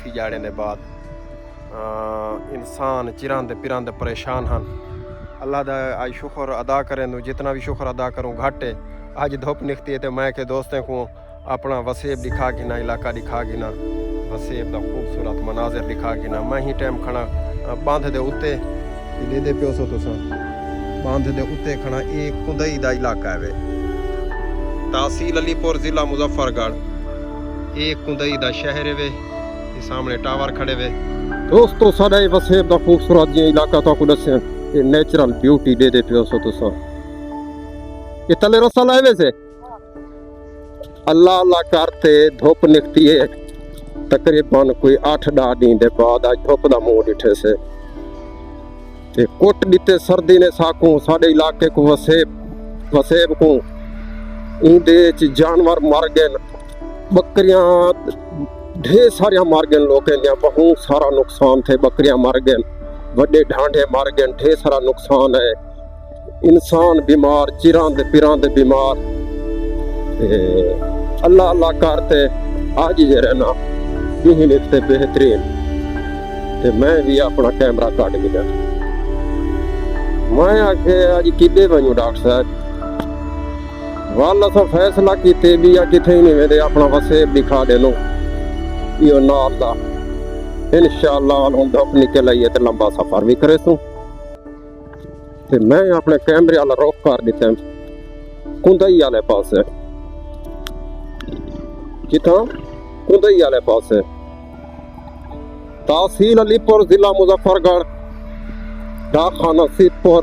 काफ़ी जाड़े के बाद इंसान चिरांद पिरांद परेशान हैं। अल्लाह का आज शुक्र अदा करें तो जितना भी शुक्र अदा करूँ घट है। आज धुप निकती है तो मैं के दोस्तों को अपना वसेब दिखा गिना, इलाका दिखा गिना, वसेब का खूबसूरत मनाजिर दिखा गिना। मैं ही टाइम खड़ा बांध दे उत्ते दे पियो सो तुसा बांध दे उत्ते खड़ा। एक कुंदई का इलाका है, तहसील अलीपुर जिला मुजफ्फरगढ़। एक कुंदई का शहर है, सामने टावर खड़े वे। दोस्तों साडा वसेब का खूबसूरत जी इलाका तो दसे नेचुरल ब्यूटी दे पियो सो तुसा। ये तले रसा लाए वैसे अल्लाह अल्लाह करते धुप निकती है तकरीबन कोई 8-10 दिन के बाद। आज धुप का मुंह डिठे से कुट दिते सर्दी ने साकू साडे इलाके को वसेब को इंदे जानवर मर गए, बकरियां ढेर सारिया मर गए, लोगों ने बहुत सारा नुकसान थे। बकरियां मर गए, वड्डे ढांडे मर गए, ढेर सारा नुकसान है। इंसान बीमार, चिरांद पिरांद बीमार। अल्लाह अल्लाह करते आज जे रहना यही लिखते बेहतरीन। ते मैं भी अपना कैमरा काट गया। मैं आखे आज किदे बनू डॉक्टर साहब वाल अस फैसला किते भी या किथे नहीं वेंदे अपना वसेब दिखा देनो यो नाल दा इंशाअल्लाह हुन धुप निकल आई है ते लंबा सफर भी करे सू। ते मैं अपने कैमरे वाला रोक कर दिता कुंदई वाले पासे, किथा कुंदई वाले पासे, तहसील अलीपुर जिला मुजफ्फरगढ़, डाकखाना सीतपुर,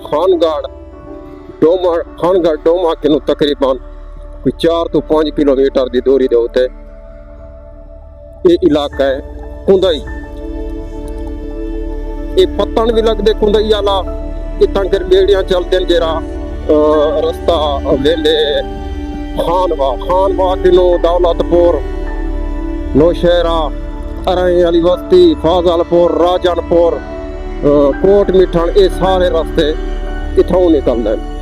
खानगढ़ डोमा के तकरीबन 4 to 5 किलोमीटर की दूरी के उत्ते ये इलाका है कुंदई। ये पत्तन भी लगते कुंदई वाला इतना कर बेड़ियां चलते जरा रस्ता वेले खानवा किनो दौलतपुर नौशहरा अराई वाली बस्ती फाजलपुर राजनपुर कोट मिठन ये सारे रास्ते इथों निकलते हैं।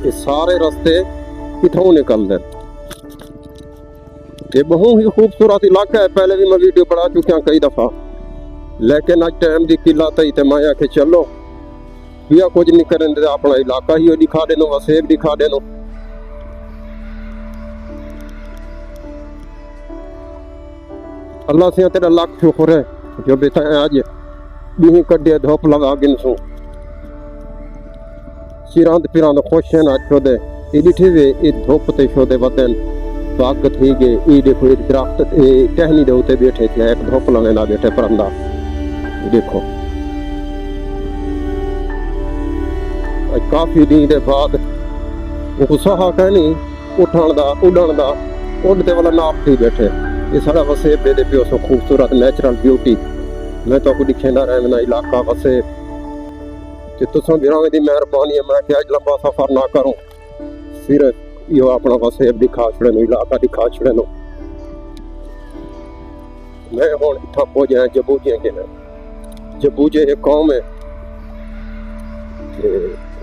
ये सारे रास्ते इथों निकलते हैं। ये बहुत ही खूबसूरत इलाका है। पहले भी मैं वीडियो बना चुका कई दफा, लेकिन आज टाइम की किल्लत है तो मैं आके चलो भैया कुछ नहीं करें अपना इलाका ही दिखा देनो, वसेब दिखा देनो। अल्लाह से तेरा लाख शुक्र है जो बेटा आज भी कड्डे धुप लगा गिनसू चिरांद पिरांद खुश हैं आज शोदे इडिठे वे ये धुप ते शोदे वदन बाग थी गए। ये देखो ये दरख्त टहनी दे उते बैठे थे, एक धुप लगेला बैठे परंदा देखो। आज काफी दिन के बाद उत्साह कहनी उठन दा उड़न दा उड़ते वाला नाप थी बैठे। ये सारा वसेब दे पियो सो खूबसूरत नेचुरल ब्यूटी। मैं तो को दिखेंदा रहना इलाका वसेब ते तुसां बिरावे दी मेहरबानी है। मैं क्या लंबा सफर ना करूं, सिर्फ यो अपना वसेब दिखा छड़े नो, इलाका दिखा छड़े नो। मैं हुण इत्थां पहुंचा जबूजे के ने जबूजे एक कौम है ते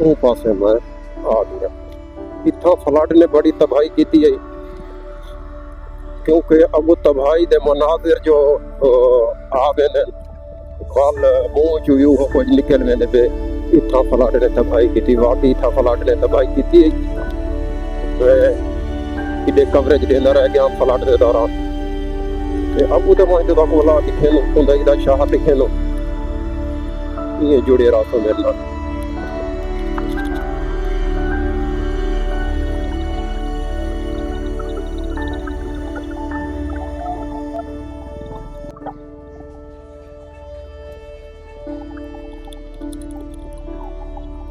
ओ पासे मैं आ गया। इत्थां फ्लड ने बड़ी तबाही की है, क्योंकि अबू तबाही दे मनाजिर जो आ गए ने कल मुंह चू यू हो कुछ निकल में बे इतना फ्लड ने तबाही की। वाकई इतना फ्लड ने तबाही की। इधे कवरेज देना रह गया फ्लड के दौरान। अबू तो मैं जो कोला दिखे नो कुंदई दा शाह दिखे नो ये जुड़े रातों मेरे नाल।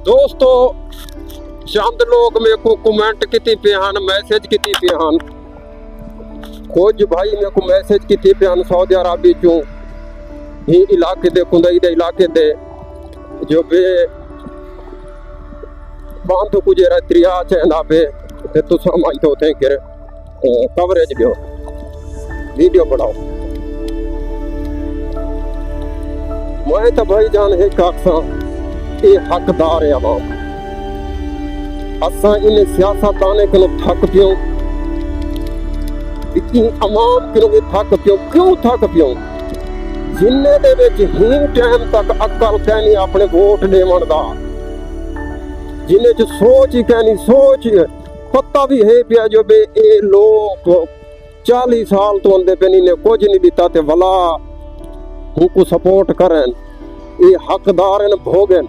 दोस्तों चंद लोग मेरे को कमेंट की पे हैं, मैसेज की पे हैं। कुछ भाई मेरे को मैसेज की पे हैं सऊदी अरब चों ही इलाके दे कुंदई दे इलाके दे जो बे बांध गुजरा दरिया चंदा पे ते तुसा माई तो थे कर कवरेज दियो वीडियो बनाओ। मैं तो भाई जान है कासा ये हकदार है आवाम। असा इन सियासतदाने को थक पियो कि आवाम किरोगे थक पियो क्यों थक पियो जिन्ने दे विच ही टाइम तक अकल कहनी अपने वोट देवन दा जिन्ने च सोच ही कहनी सोच पता भी है पिया जो बे ये लोग 40 साल तो आंदे पे ने कुछ नहीं दिता ते वला उनको सपोर्ट करन ये हकदार हैं भोगन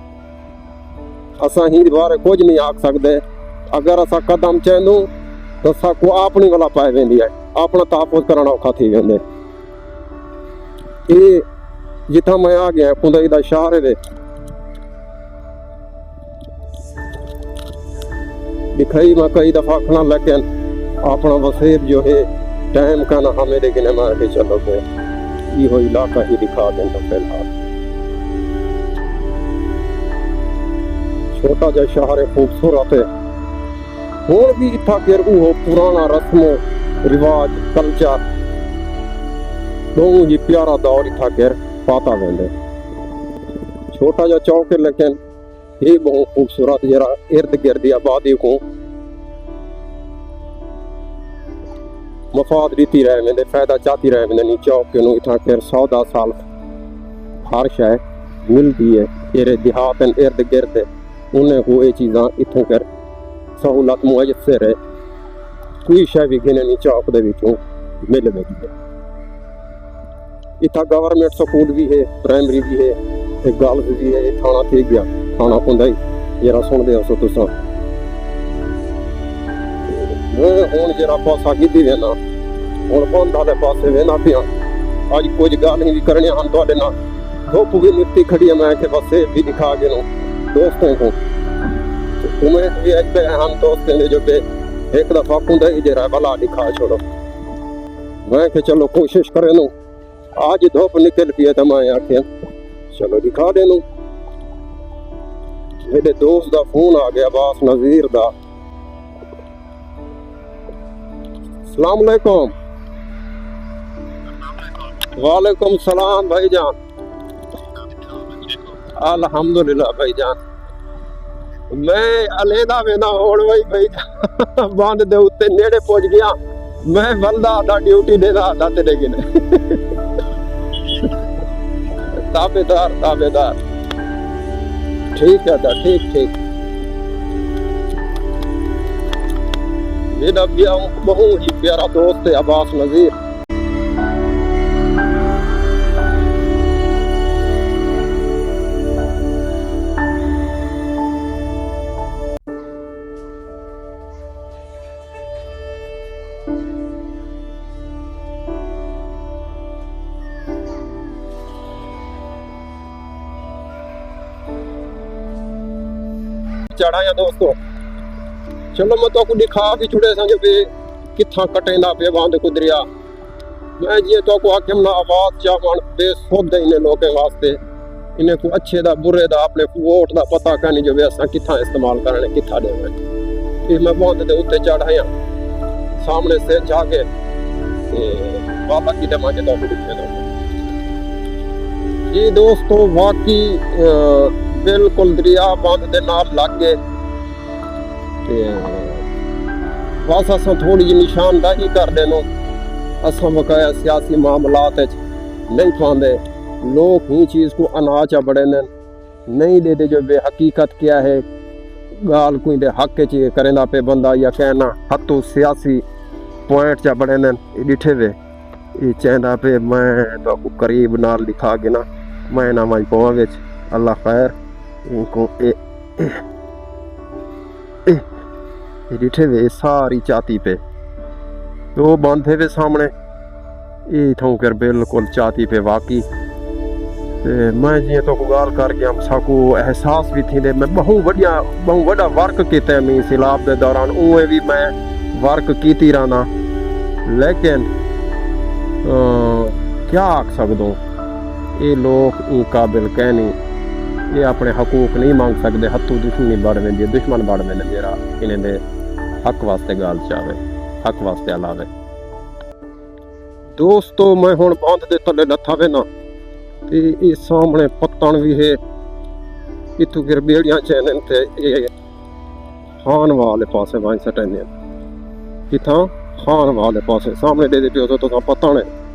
असा ही बारे कुछ नहीं आख सकते अगर असा कदम चेंदू तो साकू अपनी वाला पाए वेंदी है अपना तहफुज करना औखा थी वेंदे ये जिथा मैं आ गया कुंदई दा शहर है दिखाई मैं कई दफा खना लेकिन अपना वसेब जो है टाइम का ना हमें देखने में आगे चलो गए ये इलाका ही दिखा देना फिलहाल छोटा जा शहर खूबसूरत है और भी इतना फिर वो पुराना रस्मो रिवाज कल्चर बहुत ही प्यारा दौर इतना फिर पाता वेंदे छोटा जा चौक है लेकिन ये बहुत खूबसूरत जरा इर्द गिर्द आबादी को मफाद देती रहे वेंदे फायदा चाहती रहे वेंदे नी चौक के इतना फिर 100 साल हर शय मिलती है ये देहात इर्द गिर्द उन्हें को ये चीज़ां इतों कर सहूलत मुयसर है कोई शय भी गिने नी चौक दे विचों मिल लगी है इतना गवर्नमेंट स्कूल भी है प्राइमरी भी है एक गर्ल्स भी है थाना थी गया थाना पुंदाई जरा सुनते हो तुसा हुण जरा पासा गिद्धी वेना हुण बंद वाले पासे वेना पिया अज कुछ गल नहीं करनी हम तुहाडे नाल धुप भी निकती खड़ी है मैं के बसे भी दिखा के नो दोस्तों को उम्मीद भी है हम दोस्त ने जो पे एक दफा कुंदा ही जरा भला दिखा छोड़ो मैं के चलो कोशिश करे नो आज धूप निकल पिया तो मैं आखे चलो दिखा दे नो मेरे दोस्त दा फोन आ गया अब्बास नज़ीर दा अस्सलाम वालेकुम वालेकुम सलाम भाईजान अल्हम्दुलिल्लाह भाईजान मैं अलहदा वेना होण वही भाई बंद दे उत्ते नेड़े पहुंच गया मैं बंदा दा ड्यूटी देदा दा तेरे गिने ताबेदार ठीक है दा ठीक मेरा भी बहुत ही प्यारा दोस्त है अब्बास नज़ीर चढ़ाया दोस्तों चलो मैं तो दिखा भी छुड़े समझो भी किथा कटेंदा पे बांध कुदरिया मैं जी तो को आखिम ना आवाज चावन बेसुध इन्हें लोगों वास्ते इन्हें को अच्छे दा बुरे दा अपने वोट दा पता करनी जो असा किथा इस्तेमाल करने किथा देवे फिर मैं बांध दे उत्ते चढ़ाया सामने से जाके बाबा की दे मांगे तो दिखे ये दोस्तों वाकई बिल्कुल दरिया बंद दे नाल लग गए बस असा थोड़ी जी निशानदाही कर देनो असा बकाया सियासी मामलात नहीं पाते लोग ही चीज़ को अनाज बड़े नहीं दे जो बेहकीकत क्या है गाल कोई दे हक च करेंदा पे बंदा या कहना हथों सियासी पॉइंट चा बड़े डिठे वे ये चेंदा पे मैं तो करीब नाल दिखा के ना मैं ना माई पवा विच अल्लाह खैर इनको डिठे वे सारी चाती पे तो बांधे वे सामने ये थों कर बिल्कुल चाती पे वाकई मैं जी तो गाल करके हम साकू एहसास भी थी मैं बहुत बड़ा वर्क किया मैं सैलाब के दौरान उए भी मैं वर्क की रहना लेकिन क्या आख सकदो ये लोग इन काबिल कहनी ये अपने हकूक नहीं मांग सकते हथों दुश्मनी बढ़ वेंदी दुश्मन बढ़ वेंदे जरा इन्हें दे हक वास्ते गाल चावे हक वास्ते अलावे दोस्तों मैं हुण बांध दे थले लथा वे ना ये सामने पत्तन भी है इतों फिर बेड़ियां चैनन थे ये खान वाले पासे वाई सटेंदे किथा खान वाले पासे सामने दे पियो तो पता नहीं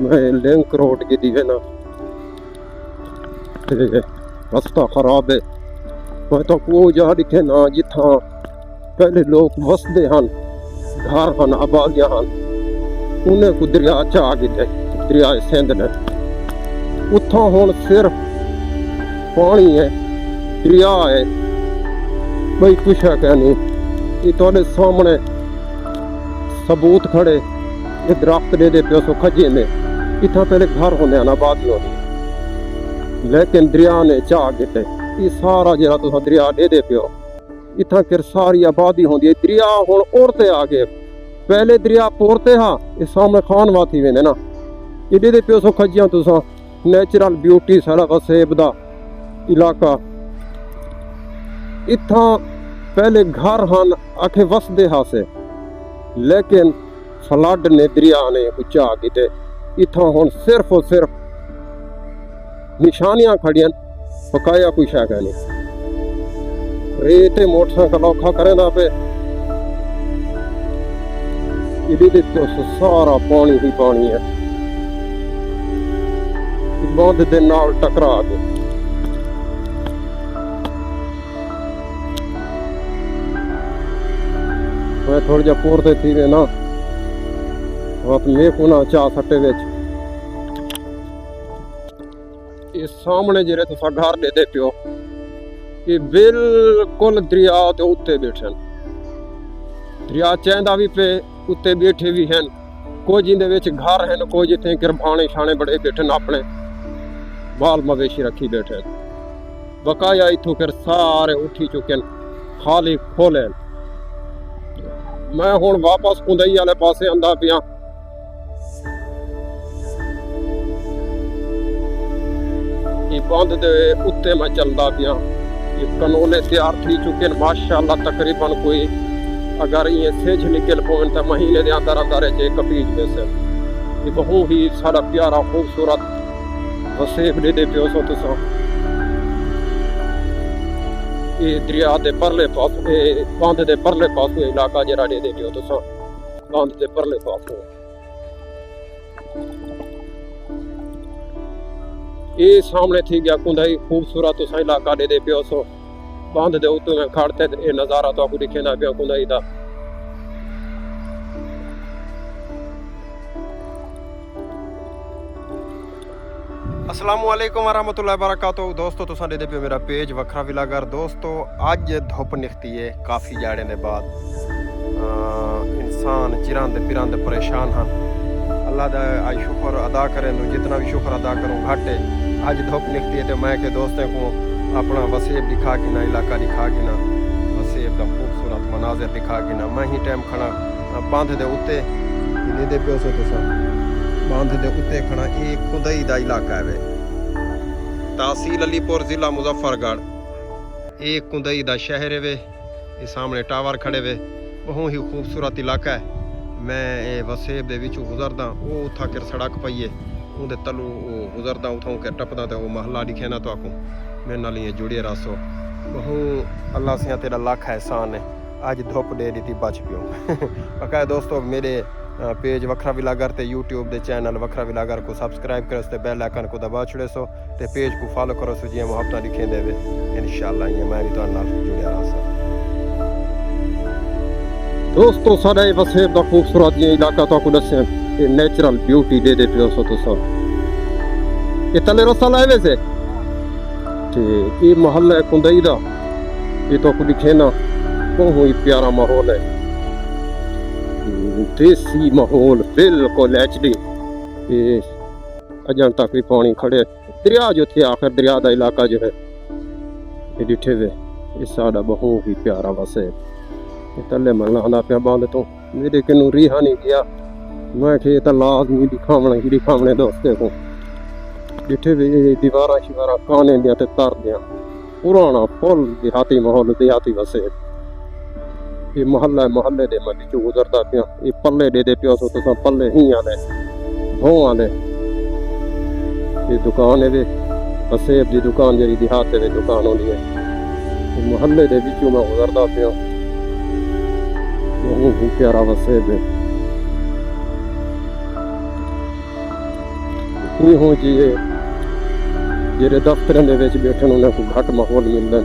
मैं लिंक रोड की दी ना रास्ता खराब है मैं तो को जा दिखे ना जिथा पहले लोग वसते हैं घर हैं आबादियां हैं उन्हें को दरिया चा गए दरिया सिंध ने उथा हुण सिर्फ पानी है दरिया है भाई कुछ है क्या नहीं ये थोड़े सामने सबूत खड़े ये दरख्त दे पियो सो खजे में इतना पहले घर होंगे आबादियों लेकिन दरिया ने चाह गिटे ये सारा जरा तुम दरिया दे पियो इतना फिर सारी आबादी होंगी दरिया हुण औरते आ गए पहले दरिया पोरते हाँ ये सामने खान वाथी वेंदे ना ये दे पियो सो खजियां तुसा नेचुरल ब्यूटी सारा वसेब दा इलाका इतना पहले घर हन आखे वसदे हासे लेकिन फ्लड ने दरिया ने उच्चा किते इतना हुण सिर्फ और सिर्फ निशानियां खड़ियां पकाया कुछ है नहीं रेत मोटरसाइकिल औखा करेंदा पे इहदे तो सारा पानी ही पानी है बंद दे नाल टकरा के मैं थोड़ा जा पोरते थी वे ना वक्त मैं को ना चाह सट्टे विच ये सामने जेरे तुसा घर दे पियो ये बिल्कुल दरिया के उत्ते बैठे दरिया चैंदा भी पे उत्ते बैठे भी हैं कोई जिंदे विच घर हैं कोई जिथे गिरभाने छाने बड़े बैठे अपने बाल मवेशी रखी बैठे बकाया इथों फिर सारे उठी चुके खाली खोले मैं हुण वापस कुंदई वाले पासे आंदा पिया ये बंद दे उत्ते मैं चलदा पिया ये कनोले तैयार थी चुके माशाअल्लाह तकरीबन कोई अगर ये सेज निकल पवन तो महीने के अंदर अंदर एक बीज में से ये बहुत ही सारा प्यारा खूबसूरत वसेब दे पियो सो तुसा ये दरिया दे परले पास बंद दे परले पास इलाका जरा दे पियो तुसा बंद दे परले पास ये सामने थी गया कुंदई खूबसूरत तुसा इलाका दे पियो सो बंद दे उत्ते में खड़ते ये नजारा तो आपको दिखे ना पिया कुंदई दा अस्सलामु अलैकुम वरहमतुल्लाहि वबरकातुहू दोस्तों तुसा दे पे मेरा पेज वखरा विलागर दोस्तों अज धुप निकती है काफ़ी जाड़े के बाद इंसान चिरांदे पिरांदे परेशान हैं अल्लाह दा आज शुक्र अदा करें जितना भी शुक्र अदा करूँ घट है अज धुप निकती है तो मैं के दोस्तों को अपना वसेब दिखा के ना इलाका दिखा के ना वसेब का खूबसूरत मनाजिर दिखा के ना मैं ही टाइम खड़ा बंद दे उत्ते दे पियो सो तुसा बंद दे उत्ते खड़ा एक कुंदई दा इलाका है तहसील अलीपुर जिला मुजफ्फरगढ़ एक कुंदई दा शहर है वे ये सामने टावर खड़े वे बहुत ही खूबसूरत इलाका है मैं ये वसेब दे विचों गुजरदा वो उथा कर सड़क पई है उहदे तलू गुजरदा उथों के टपदा ते वो महला दिखे ना तो आखूं मेरे नाल ये जुड़े रसो बहुत अल्लाह से तेरा लाख एहसान है आज धुप दे दी थी बच पियो बकाया दोस्तों मेरे पेज वखरा विलागर ते यूट्यूब दे चैनल वखरा विलागर को सब्सक्राइब करो ते बेल आइकन को दबा छड़े सो ते पेज को फॉलो करो सो जियां मोहब्बत लिखे देवे इंशाअल्लाह ये मैं भी तो नाल जुड़या रहा दोस्तों साडा वसेब दा खूबसूरत ये इलाका तो को दसे ये नेचुरल ब्यूटी दे पियो सो तो ये तले रसा लाए वैसे ठीक ये महल है कुंदई दा ये तो को दिखे ना बहुत ही प्यारा माहौल है देसी माहौल बिल्कुल एचडी ये अजन तक भी पानी खड़े दरिया जो थे आखिर दरिया का इलाका जो है ये डिठे हुए ये साड़ा बहुत ही प्यारा वसे तले मरना पे बांध तो मेरे किनू रिहा नहीं गया मैं खेत लाजमी दिखावने दोस्ते को डिठे हुए दीवारा शिवारा काने दिया ते तर दिया पुराना फुल देहाती माहौल देहाती वसे ये महल्ले दे मैं बिचू गुजरता पिया ये पल्ले दे पियो सो तुसा पल्ले ही आले भों आले ये दुकान है वे वसेब दी दुकान जरी देहात दे दुकान होनी है ये महल्ले दे बिचू मैं गुजरता पिया बहुत प्यारा वसेब है ਹੀ ਹੋ ਜੀ ਜਿਹੜੇ ਦਫ਼ਤਰਾਂ ਦੇ ਵਿੱਚ ਬੈਠਣ ਉਹਨਾਂ ਨੂੰ ਘੱਟ ਮਾਹੌਲ ਮਿਲਦਾ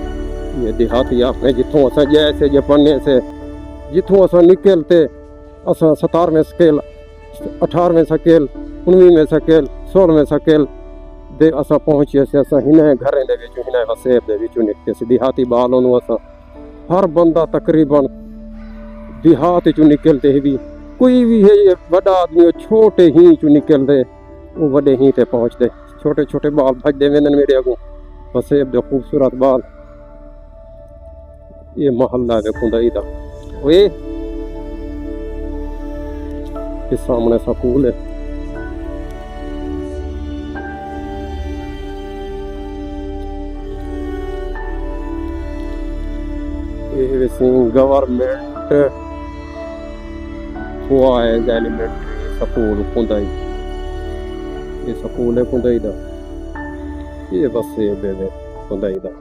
ਇਹ ਦਿਹਾਤੀ ਆਪਣੇ ਜਿੱਥੋਂ ਅਸਾਂ ਜੈਸੇ ਜੇ ਪੜ੍ਹਨੇ ਸੇ ਜਿੱਥੋਂ ਅਸਾਂ ਨਿਕਲ ਤੇ असा 17वें स्केल 18वें स्केल 19वें स्केल 16वें स्केल दे असा पहुंचे से असा हिने घरें दे विचों हिने वसेब दे विचों निकते सी दिहाती बालों नु असा हर बंदा तकरीबन दिहात चों निकलते ही भी कोई भी है ये बड़ा आदमी छोटे ही चों निकलते वो बड़े ही ते पहुंचते छोटे छोटे बाल भजदे वेंदन मेरे अगों वसेब दे खूबसूरत बाल ये महल्ला वेखो दा इदा ओए के सामने स्कूल है ये गवर्नमेंट हुआ है एलिमेंट्री स्कूल कुंदाई ये स्कूल है कुंदाई दा ये बस ये कुंदाई दा